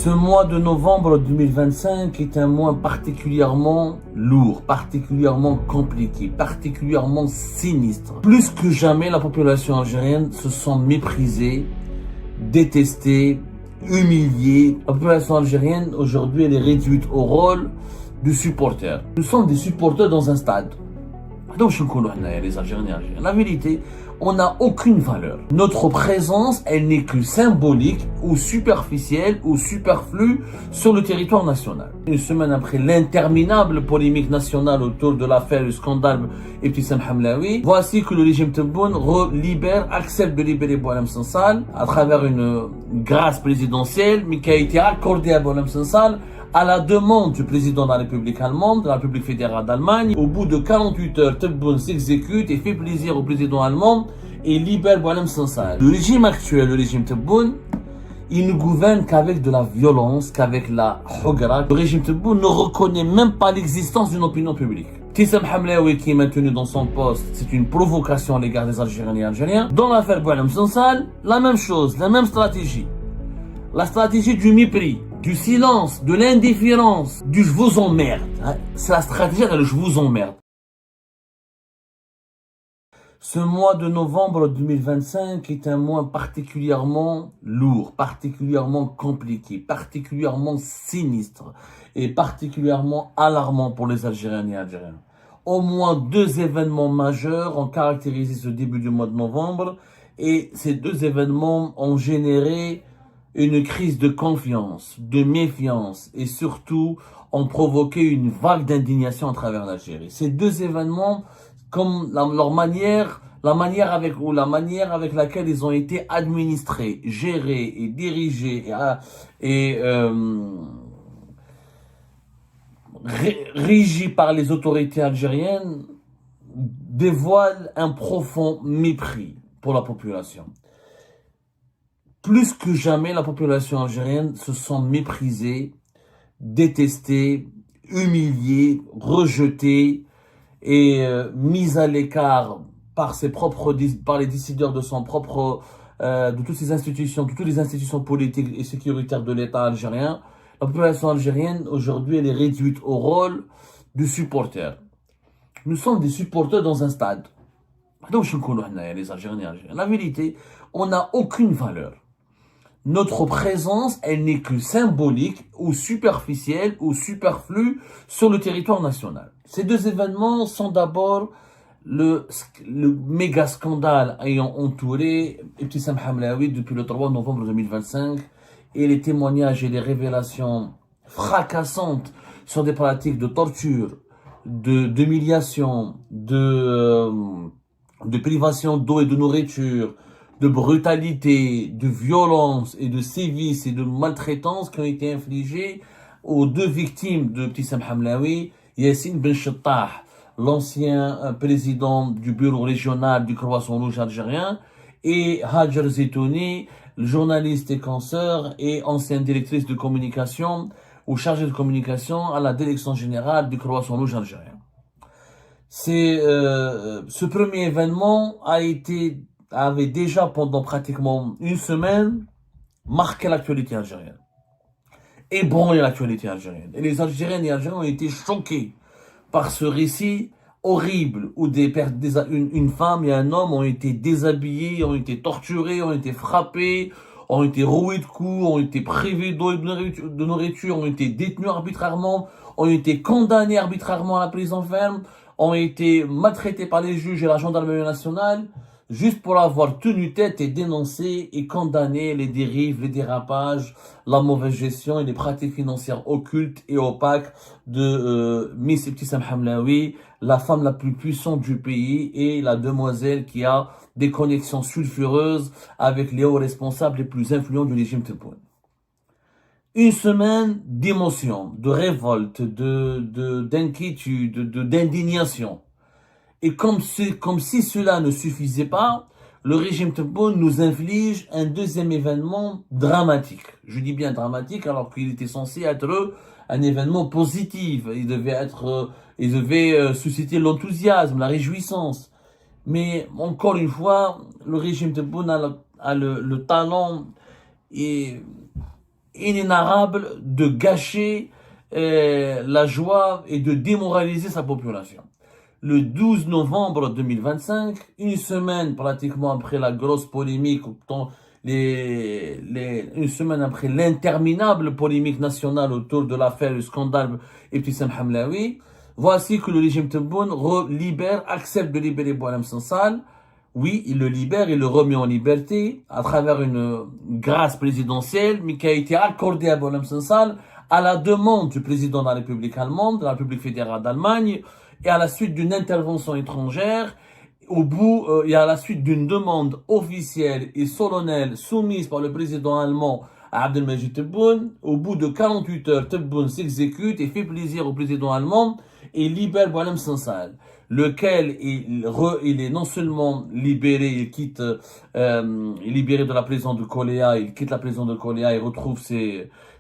Ce mois de novembre 2025 est un mois particulièrement lourd, particulièrement compliqué, particulièrement sinistre. Plus que jamais, la population algérienne se sent méprisée, détestée, humiliée. La population algérienne, aujourd'hui, elle est réduite au rôle de supporter. Nous sommes des supporters dans un stade. Donc, les Algériens. La vérité, on n'a aucune valeur. Notre présence, elle n'est que symbolique ou superficielle ou superflue sur le territoire national. Une semaine après l'interminable polémique nationale autour de l'affaire du scandale Ibtissam Hamlaoui, voici que le régime Tebboune accepte de libérer Boualem Sansal à travers une grâce présidentielle, mais qui a été accordée à Boualem Sansal à la demande du président de la République allemande, de la République fédérale d'Allemagne. Au bout de 48 heures, Tebboune s'exécute et fait plaisir au président allemand et libère Boualem Sansal. Le régime actuel, le régime Tebboune, il ne gouverne qu'avec de la violence, qu'avec la hogra. Le régime Tebboune ne reconnaît même pas l'existence d'une opinion publique. Ibtissam Hamlaoui qui est maintenu dans son poste, c'est une provocation à l'égard des Algériens et Algériens. Dans l'affaire Boualem Sansal, la même chose, la même stratégie. La stratégie du mépris, du silence, de l'indifférence, du je vous emmerde. C'est la stratégie de je vous emmerde. Ce mois de novembre 2025 est un mois particulièrement lourd, particulièrement compliqué, particulièrement sinistre et particulièrement alarmant pour les Algériennes et Algériens. Au moins 2 événements majeurs ont caractérisé ce début du mois de novembre et ces 2 événements ont généré une crise de confiance, de méfiance et surtout ont provoqué une vague d'indignation à travers l'Algérie. Ces 2 événements, comme la manière avec laquelle ils ont été administrés, gérés et dirigés régis par les autorités algériennes, dévoilent un profond mépris pour la population. Plus que jamais, la population algérienne se sent méprisée, détestée, humiliée, rejetée et mise à l'écart par les décideurs de de toutes ces institutions, de toutes les institutions politiques et sécuritaires de l'État algérien. La population algérienne, aujourd'hui, elle est réduite au rôle de supporter. Nous sommes des supporters dans un stade. Donc, les Algériens et Algériens. La vérité, on n'a aucune valeur. Notre présence, elle n'est que symbolique ou superficielle ou superflue sur le territoire national. Ces 2 événements sont d'abord le méga scandale ayant entouré Ibtissam Hamlaoui depuis le 3 novembre 2025 et les témoignages et les révélations fracassantes sur des pratiques de torture, d'humiliation, de privation d'eau et de nourriture, de brutalité, de violence et de sévices et de maltraitance qui ont été infligés aux 2 victimes de Ibtissam Hamlaoui, Yassine Ben Chettah, l'ancien président du bureau régional du Croissant Rouge algérien, et Hajar Zetouni, le journaliste et consoeur et ancienne directrice de communication ou chargée de communication à la direction générale du Croissant Rouge algérien. Ce premier événement avait déjà pendant pratiquement une semaine marqué l'actualité algérienne, ébranlé l'actualité algérienne. Et les Algériennes et Algériens ont été choqués par ce récit horrible où une femme et un homme ont été déshabillés, ont été torturés, ont été frappés, ont été roués de coups, ont été privés d'eau et de nourriture, ont été détenus arbitrairement, ont été condamnés arbitrairement à la prison ferme, ont été maltraités par les juges et la gendarmerie nationale, juste pour avoir tenu tête et dénoncé et condamné les dérives, les dérapages, la mauvaise gestion et les pratiques financières occultes et opaques de Miss Ibtissam Hamlaoui, la femme la plus puissante du pays et la demoiselle qui a des connexions sulfureuses avec les hauts responsables les plus influents du régime Tebboune. Une semaine d'émotion, de révolte, d'inquiétude, d'indignation. Et comme si cela ne suffisait pas, le régime Tebboune nous inflige un 2e événement dramatique. Je dis bien dramatique alors qu'il était censé être un événement positif. Il devait susciter l'enthousiasme, la réjouissance. Mais encore une fois, le régime Tebboune a le talent et inénarrable de gâcher la joie et de démoraliser sa population. Le 12 novembre 2025, une semaine pratiquement après la grosse polémique, une semaine après l'interminable polémique nationale autour de l'affaire du scandale Ibtissam Hamlaoui, voici que le régime Tebboune accepte de libérer Boualem Sansal. Oui, il le libère, il le remet en liberté à travers une grâce présidentielle, mais qui a été accordée à Boualem Sansal à la demande du président de la République allemande, de la République fédérale d'Allemagne, et à la suite d'une intervention étrangère, et à la suite d'une demande officielle et solennelle soumise par le président allemand à Abdelmajid Tebboune. Au bout de 48 heures, Tebboune s'exécute et fait plaisir au président allemand et libère Boualem Sansal, lequel il est non seulement libéré, libéré de la prison de Koléa, il quitte la prison de Koléa et retrouve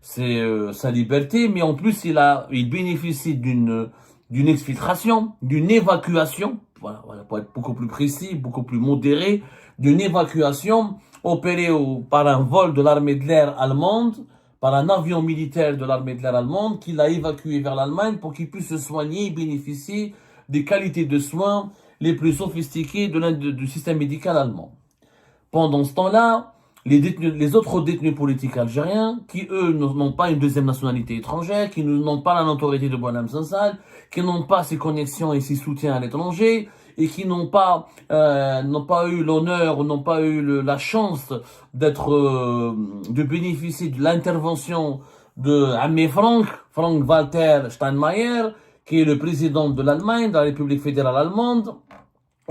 sa liberté, mais en plus il bénéficie d'une exfiltration, d'une évacuation, voilà, pour être beaucoup plus précis, beaucoup plus modéré, d'une évacuation opérée par un vol de l'armée de l'air allemande, par un avion militaire de l'armée de l'air allemande, qui l'a évacué vers l'Allemagne pour qu'il puisse se soigner et bénéficier des qualités de soins les plus sophistiquées du système médical allemand. Pendant ce temps-là, les autres détenus politiques algériens, qui eux n'ont pas une deuxième nationalité étrangère, qui n'ont pas la notoriété de Boualem Sansal, qui n'ont pas ses connexions et ses soutiens à l'étranger, et qui n'ont pas eu l'honneur ou n'ont pas eu la chance de bénéficier de l'intervention de Aimé Frank-Walter Steinmeier, qui est le président de l'Allemagne, de la République fédérale allemande.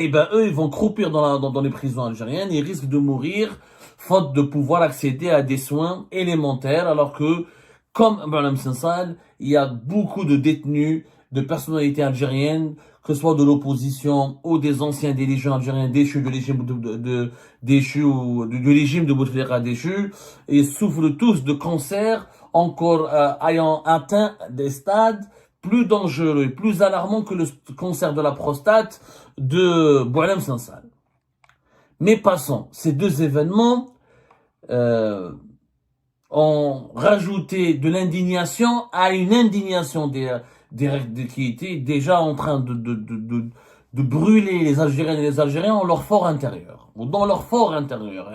Et ben eux, ils vont croupir dans les prisons algériennes et risquent de mourir faute de pouvoir accéder à des soins élémentaires, alors que, comme Boualem Sansal, il y a beaucoup de détenus, de personnalités algériennes, que ce soit de l'opposition ou des anciens dirigeants algériens déchus du régime du régime de Bouteflika déchu, et souffrent tous de cancer, encore ayant atteint des stades plus dangereux, plus alarmants que le cancer de la prostate de Boualem Sansal. Mais passons, ces deux événements ont rajouté de l'indignation à une indignation qui était déjà en train de brûler les Algériennes et les Algériens en leur fort intérieur, ou dans leur fort intérieur,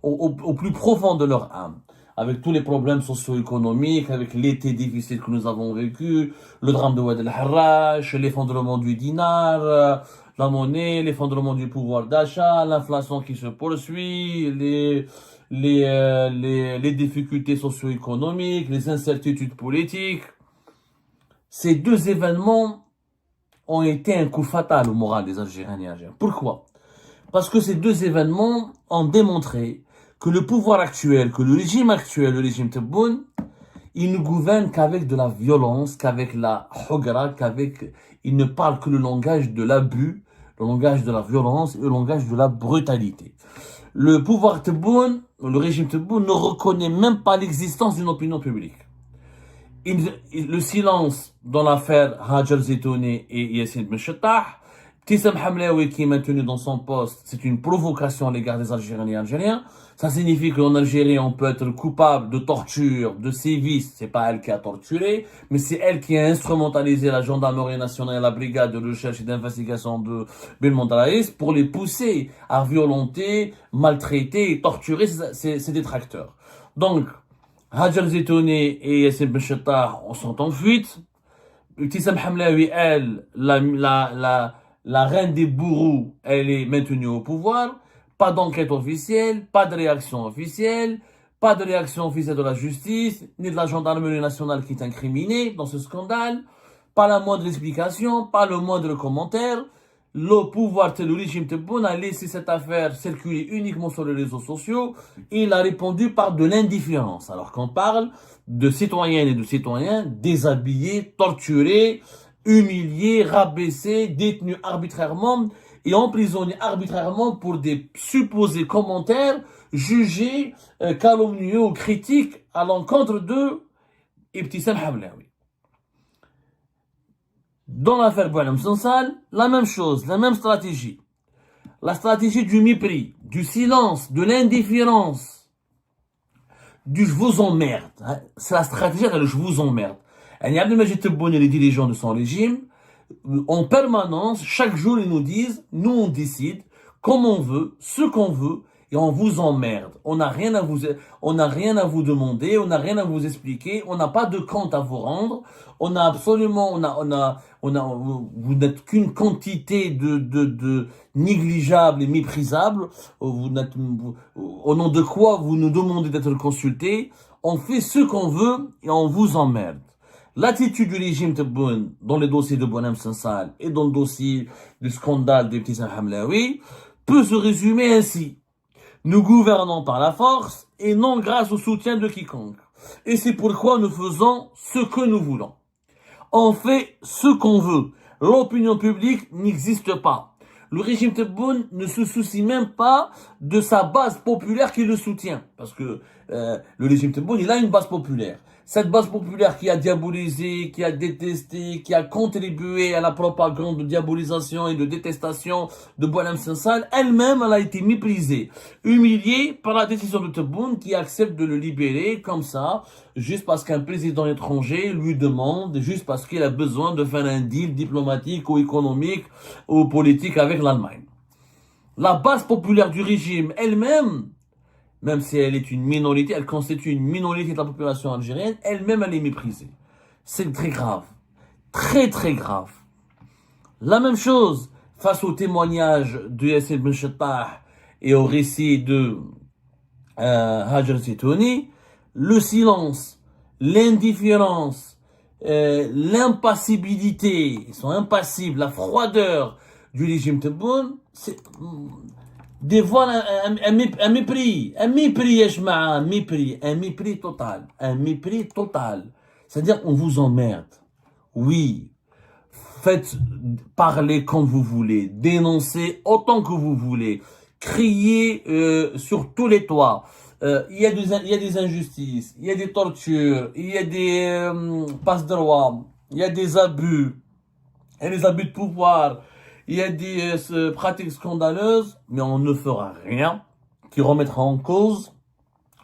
au plus profond de leur âme, avec tous les problèmes socio-économiques, avec l'été difficile que nous avons vécu, le drame de Oued el-Harrach, l'effondrement du dinar, la monnaie, l'effondrement du pouvoir d'achat, l'inflation qui se poursuit, les difficultés socio-économiques, les incertitudes politiques. Ces deux événements ont été un coup fatal au moral des Algériens et Algériennes. Pourquoi? Parce que ces deux événements ont démontré que le pouvoir actuel, que le régime Tebboune, il ne gouverne qu'avec de la violence, qu'avec la hogra, il ne parle que le langage de l'abus, le langage de la violence et le langage de la brutalité. Le pouvoir Tebboune, le régime Tebboune ne reconnaît même pas l'existence d'une opinion publique. Le silence dans l'affaire Hajar Zetouni et Yassine Ben Chettah, Ibtissam Hamlaoui qui est maintenu dans son poste, c'est une provocation à l'égard des Algériens et Algériens. Ça signifie qu'en Algérie, on peut être coupable de torture, de sévices. C'est pas elle qui a torturé, mais c'est elle qui a instrumentalisé la gendarmerie nationale et la brigade de recherche et d'investigation de Belmondaïs pour les pousser à violenter, maltraiter et torturer ses détracteurs. Donc, Hajar Zetouni et Yassine Ben Chettah sont en fuite. Ibtissam Hamlaoui, elle, la reine des bourreaux, elle est maintenue au pouvoir. Pas d'enquête officielle, pas de réaction officielle, pas de réaction officielle de la justice, ni de la gendarmerie nationale qui est incriminée dans ce scandale. Pas la moindre explication, pas le moindre commentaire. Le régime Tebboune a laissé cette affaire circuler uniquement sur les réseaux sociaux et il a répondu par de l'indifférence. Alors qu'on parle de citoyennes et de citoyens déshabillés, torturés, humiliés, rabaissés, détenus arbitrairement et emprisonnés arbitrairement pour des supposés commentaires jugés calomnieux ou critiques à l'encontre de Ibtissam Hamlaoui. Dans l'affaire Boualem Sansal, la même chose, la même stratégie. La stratégie du mépris, du silence, de l'indifférence. du je vous emmerde. Hein. C'est la stratégie de je vous emmerde. Et Abdelmajid Tebboune et les dirigeants de son régime, en permanence, chaque jour, ils nous disent, nous on décide, comme on veut, ce qu'on veut, et on vous emmerde. On n'a rien à vous demander, on n'a rien à vous expliquer, on n'a pas de compte à vous rendre, on a absolument, vous n'êtes qu'une quantité de négligeable et méprisable, au nom de quoi vous nous demandez d'être consultés, on fait ce qu'on veut et on vous emmerde. L'attitude du régime Tebboune dans les dossiers de Boualem Sansal et dans le dossier du scandale des petits Hamlaoui peut se résumer ainsi. Nous gouvernons par la force et non grâce au soutien de quiconque. Et c'est pourquoi nous faisons ce que nous voulons. On fait ce qu'on veut. L'opinion publique n'existe pas. Le régime Tebboune ne se soucie même pas de sa base populaire qui le soutient. Parce que le régime Tebboune, il a une base populaire. Cette base populaire qui a diabolisé, qui a détesté, qui a contribué à la propagande de diabolisation et de détestation de Boualem Sansal, elle-même, elle a été méprisée, humiliée par la décision de Tebboune qui accepte de le libérer comme ça, juste parce qu'un président étranger lui demande, juste parce qu'il a besoin de faire un deal diplomatique ou économique ou politique avec l'Allemagne. La base populaire du régime elle-même, même si elle est une minorité, elle constitue une minorité de la population algérienne, elle-même elle est méprisée. C'est très grave. Très très grave. La même chose face au témoignage de Yasser Ben Chettah et au récit de Hajar Zitouni, le silence, l'indifférence, l'impassibilité, ils sont impassibles, la froideur du régime Tebboune, c'est dévoile un mépris, un mépris total. C'est-à-dire, on vous emmerde. Oui, faites parler comme vous voulez, dénoncez autant que vous voulez, criez sur tous les toits. Il y a des injustices, il y a des tortures, il y a des passe-droits, il y a des abus, il y a des abus de pouvoir. Il y a des pratiques scandaleuses, mais on ne fera rien qui remettra en cause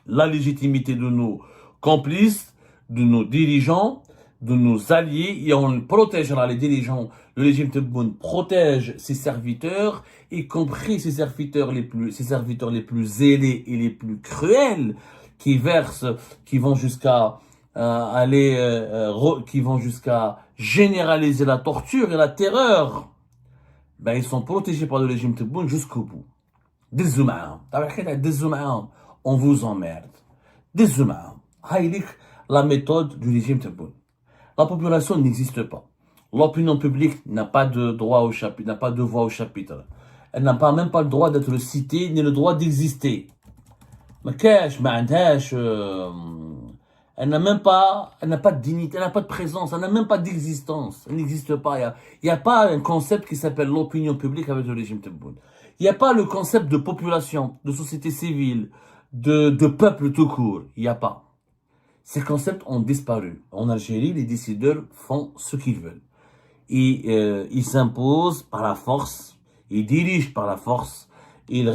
la légitimité de nos complices, de nos dirigeants, de nos alliés, et on protégera les dirigeants. Le régime Tebboune protège ses serviteurs, y compris ses serviteurs les plus zélés et les plus cruels, qui vont jusqu'à qui vont jusqu'à généraliser la torture et la terreur. Ben, ils sont protégés par le régime Tebboune jusqu'au bout. Des humains. Des humains. On vous emmerde. Des humains. La méthode du régime Tebboune. La population n'existe pas. L'opinion publique n'a pas de droit au chapitre, n'a pas de voix au chapitre. Elle n'a pas, même pas le droit d'être citée, ni le droit d'exister. Elle n'a pas de dignité, elle n'a pas de présence, elle n'a même pas d'existence. Elle n'existe pas. Il y a pas un concept qui s'appelle l'opinion publique avec le régime Tebboune. Il n'y a pas le concept de population, de société civile, de peuple tout court. Il n'y a pas. Ces concepts ont disparu. En Algérie, les décideurs font ce qu'ils veulent. Et ils s'imposent par la force, ils dirigent par la force, ils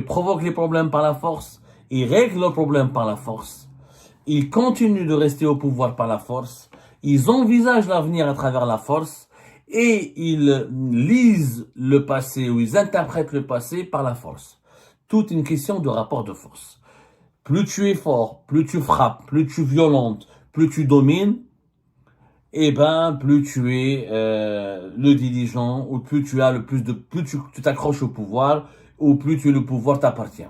provoquent les problèmes par la force, ils règlent leurs problèmes par la force. Ils continuent de rester au pouvoir par la force, ils envisagent l'avenir à travers la force et ils lisent le passé ou ils interprètent le passé par la force. Toute une question de rapport de force. Plus tu es fort, plus tu frappes, plus tu violentes, plus tu domines, et ben plus tu es le dirigeant ou plus tu as plus tu t'accroches au pouvoir ou plus le pouvoir t'appartient.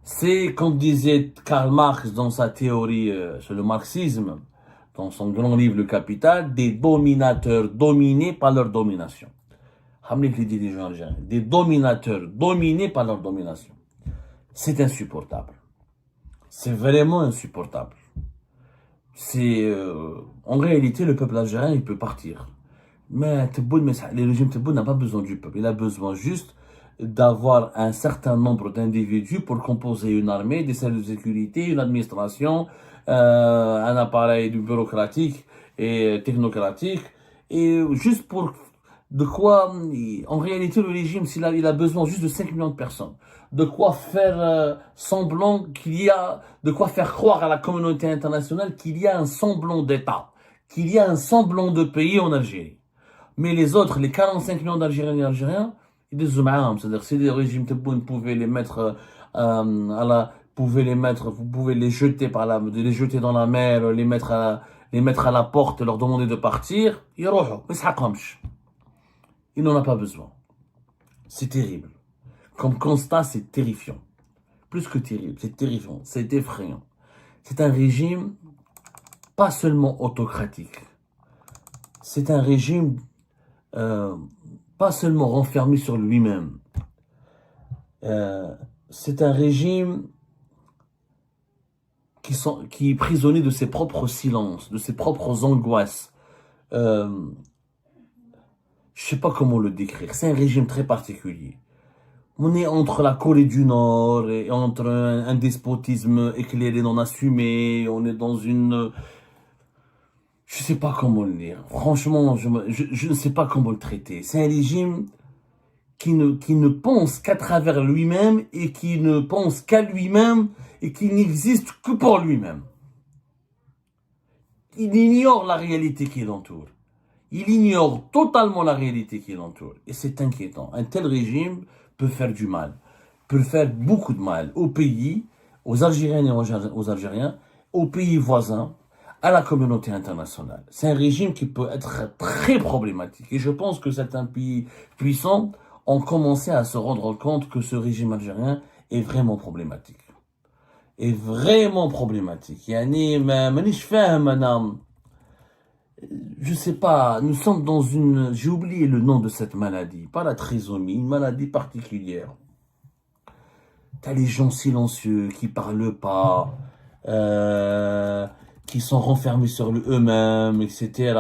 C'est comme disait Karl Marx dans sa théorie sur le marxisme, dans son grand livre Le Capital, des dominateurs dominés par leur domination. Les dirigeants algériens, des dominateurs dominés par leur domination. C'est insupportable. C'est vraiment insupportable. En réalité, le peuple algérien, il peut partir. Mais le régime Tebboune n'a pas besoin du peuple. Il a besoin juste d'avoir un certain nombre d'individus pour composer une armée, des services de sécurité, une administration, un appareil bureaucratique et technocratique, et juste pour De quoi, en réalité, le régime, il a besoin juste de 5 millions de personnes. De quoi faire semblant qu'il y a, de quoi faire croire à la communauté internationale qu'il y a un semblant d'État, qu'il y a un semblant de pays en Algérie. Mais les autres, les 45 millions d'Algériens et Algériens, ils disent c'est-à-dire si les régimes tebboune pouvaient les mettre vous pouvez les jeter les jeter dans la mer, les mettre à la porte, leur demander de partir, يروحوا ما يسحقهمش. Il n'en a pas besoin. C'est terrible. Comme constat, c'est terrifiant. Plus que terrible, c'est terrifiant, c'est effrayant. C'est un régime pas seulement autocratique. C'est un régime pas seulement renfermé sur lui-même. C'est un régime qui est prisonnier de ses propres silences, de ses propres angoisses. Je sais pas comment le décrire. C'est un régime très particulier. On est entre la Corée du Nord et entre un despotisme éclairé non assumé. On est dans une... Je sais pas comment le dire. Franchement, je ne sais pas comment le traiter. C'est un régime qui ne pense qu'à travers lui-même et qui ne pense qu'à lui-même et qui n'existe que pour lui-même. Il ignore la réalité qui l'entoure. Il ignore totalement la réalité qui l'entoure. Et c'est inquiétant. Un tel régime peut faire du mal. Peut faire beaucoup de mal au pays, aux Algériennes et aux Algériens, aux pays voisins, à la communauté internationale. C'est un régime qui peut être très problématique. Et je pense que certains pays puissants ont commencé à se rendre compte que ce régime algérien est vraiment problématique. Est vraiment problématique. Je sais pas, nous sommes dans une... J'ai oublié le nom de cette maladie. Pas la trisomie, une maladie particulière. T'as les gens silencieux qui parlent pas, qui sont renfermés sur eux-mêmes, etc.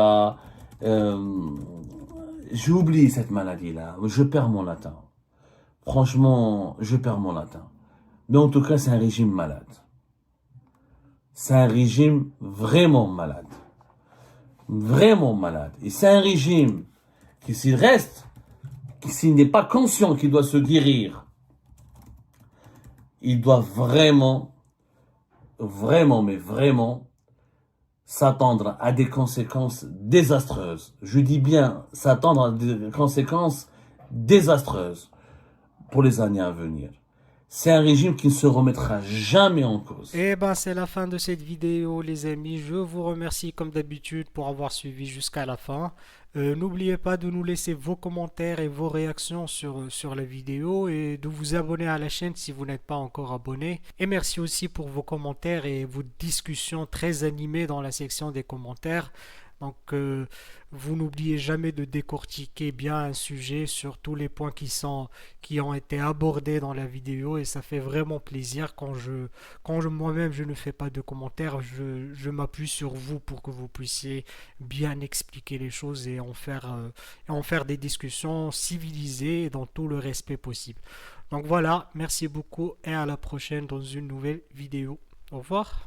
J'ai oublié cette maladie-là. Je perds mon latin. Franchement, je perds mon latin. Mais en tout cas, c'est un régime malade. C'est un régime vraiment malade. Vraiment malade. Et c'est un régime qui s'il n'est pas conscient qu'il doit se guérir, il doit vraiment s'attendre à des conséquences désastreuses. Je dis bien s'attendre à des conséquences désastreuses pour les années à venir. C'est un régime qui ne se remettra jamais en cause. Et ben c'est la fin de cette vidéo les amis. Je vous remercie comme d'habitude pour avoir suivi jusqu'à la fin. N'oubliez pas de nous laisser vos commentaires et vos réactions sur la vidéo et de vous abonner à la chaîne si vous n'êtes pas encore abonné. Et merci aussi pour vos commentaires et vos discussions très animées dans la section des commentaires. Donc, vous n'oubliez jamais de décortiquer bien un sujet sur tous les points qui ont été abordés dans la vidéo et ça fait vraiment plaisir moi-même je ne fais pas de commentaires, je m'appuie sur vous pour que vous puissiez bien expliquer les choses et en faire des discussions civilisées et dans tout le respect possible. Donc voilà, merci beaucoup et à la prochaine dans une nouvelle vidéo. Au revoir.